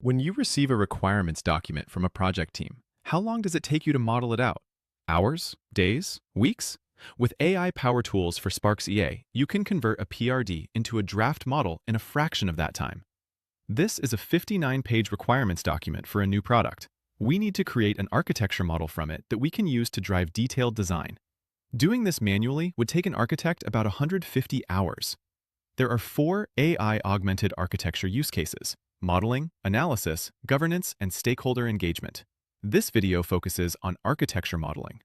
When you receive a requirements document from a project team, how long does it take you to model it out? Hours? Days? Weeks? With AI power tools for Sparx EA, you can convert a PRD into a draft model in a fraction of that time. This is a 59-page requirements document for a new product. We need to create an architecture model from it that we can use to drive detailed design. Doing this manually would take an architect about 150 hours. There are 4 AI-augmented architecture use cases: modeling, analysis, governance, and stakeholder engagement. This video focuses on architecture modeling.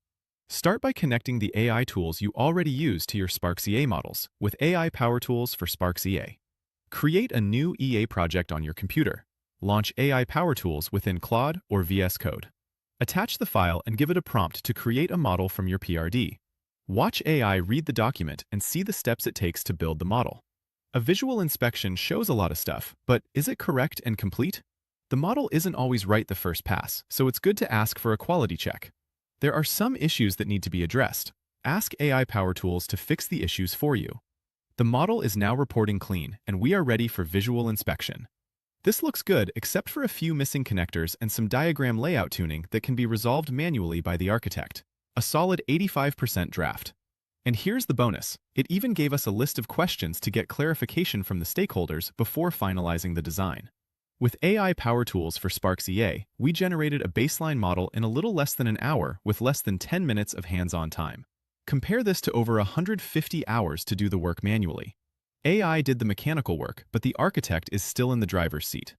Start by connecting the AI tools you already use to your Sparx EA models with AI Power Tools for Sparx EA. Create a new EA project on your computer. Launch AI Power Tools within Claude or VS Code. Attach the file and give it a prompt to create a model from your PRD. Watch AI read the document and see the steps it takes to build the model. A visual inspection shows a lot of stuff, but is it correct and complete? The model isn't always right the first pass, so it's good to ask for a quality check. There are some issues that need to be addressed. Ask AI Power Tools to fix the issues for you. The model is now reporting clean, and we are ready for visual inspection. This looks good except for a few missing connectors and some diagram layout tuning that can be resolved manually by the architect. A solid 85% draft. And here's the bonus. It even gave us a list of questions to get clarification from the stakeholders before finalizing the design. With AI Power Tools for Sparx EA, we generated a baseline model in a little less than an hour with less than 10 minutes of hands-on time. Compare this to over 150 hours to do the work manually. AI did the mechanical work, but the architect is still in the driver's seat.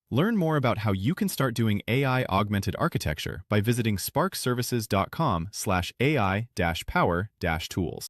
Learn more about how you can start doing AI-augmented architecture by visiting sparxservices.com/AI-power-tools.